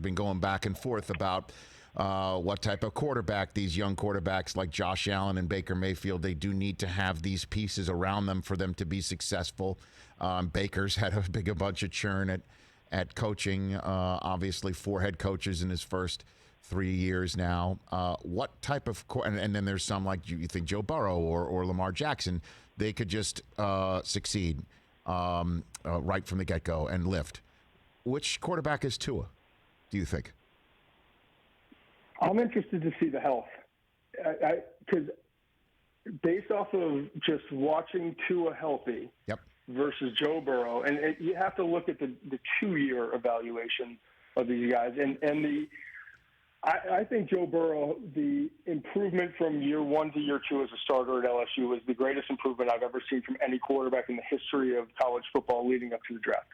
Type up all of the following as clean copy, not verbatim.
been going back and forth about what type of quarterback these young quarterbacks like Josh Allen and Baker Mayfield, they do need to have these pieces around them for them to be successful. Baker's had a bunch of churn at coaching, obviously 4 head coaches in his first 3 years now. What type of and then there's some like you think Joe Burrow or Lamar Jackson, they could just succeed right from the get-go and lift. Which quarterback is Tua, do you think? I'm interested to see the health, because based off of just watching Tua healthy versus Joe Burrow, and you have to look at the 2-year evaluation of these guys, and I think Joe Burrow, the improvement from year 1 to year 2 as a starter at LSU was the greatest improvement I've ever seen from any quarterback in the history of college football leading up to the draft.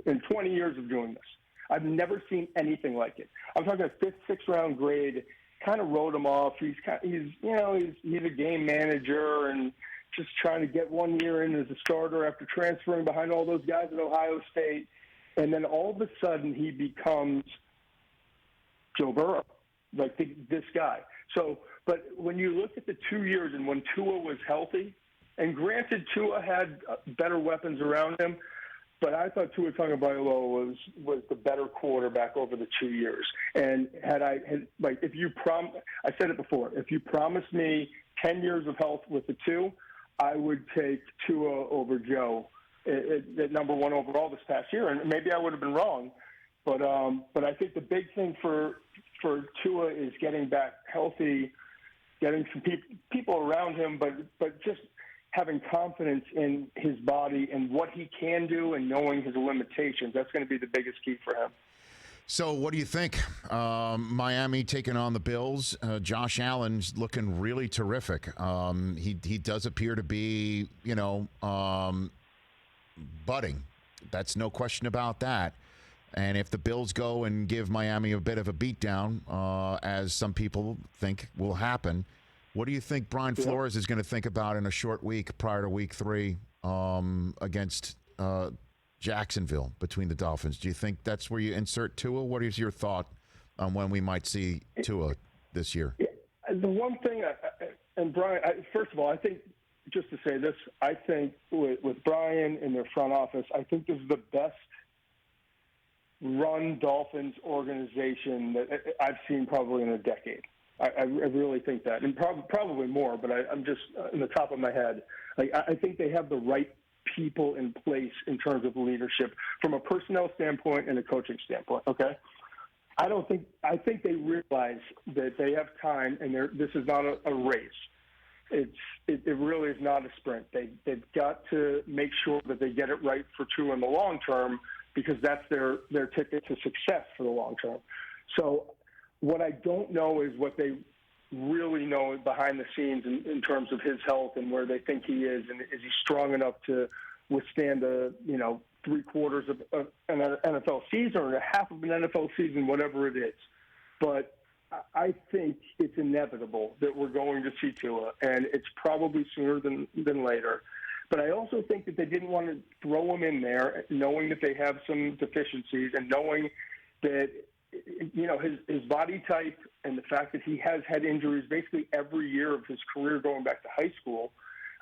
In 20 years of doing this, I've never seen anything like it. I'm talking a 5th, 6th round grade. Kind of wrote him off. He's a game manager and just trying to get 1 year in as a starter after transferring behind all those guys at Ohio State, and then all of a sudden he becomes Joe Burrow, like this guy. So, but when you look at the 2 years and when Tua was healthy, and granted Tua had better weapons around him, but I thought Tua Tagovailoa was the better quarterback over the 2 years. And if you I said it before, if you promised me 10 years of health with the 2, I would take Tua over Joe at number 1 overall this past year. And maybe I would have been wrong, but I think the big thing for Tua is getting back healthy, getting some people around him, but just having confidence in his body and what he can do and knowing his limitations. That's going to be the biggest key for him. So what do you think? Miami taking on the Bills. Josh Allen's looking really terrific. He does appear to be, budding. That's no question about that. And if the Bills go and give Miami a bit of a beatdown, as some people think will happen, what do you think Brian Flores is going to think about in a short week prior to week 3 against Jacksonville between the Dolphins? Do you think that's where you insert Tua? What is your thought on when we might see Tua this year? Yeah, the one thing, and Brian, first of all, I think, just to say this, I think with Brian in their front office, I think this is the best run Dolphins organization that I've seen probably in a decade. I really think that, and probably more, but I'm just in the top of my head. I think they have the right people in place in terms of leadership from a personnel standpoint and a coaching standpoint. Okay, I think they realize that they have time, and this is not a race. It really is not a sprint. They've got to make sure that they get it right for Tua in the long term, because that's their ticket to success for the long term. So what I don't know is what they really know behind the scenes in terms of his health and where they think he is, and is he strong enough to withstand 3/4 of an NFL season or a half of an NFL season, whatever it is. But I think it's inevitable that we're going to see Tua, and it's probably sooner than later. But I also think that they didn't want to throw him in there knowing that they have some deficiencies and knowing that, his body type and the fact that he has had injuries basically every year of his career going back to high school.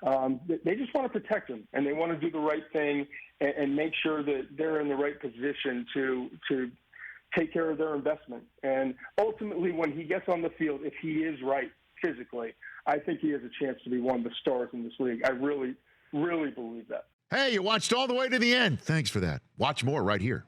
They just want to protect him, and they want to do the right thing and make sure that they're in the right position to take care of their investment. And ultimately, when he gets on the field, if he is right physically, I think he has a chance to be one of the stars in this league. I really, really believe that. Hey, you watched all the way to the end. Thanks for that. Watch more right here.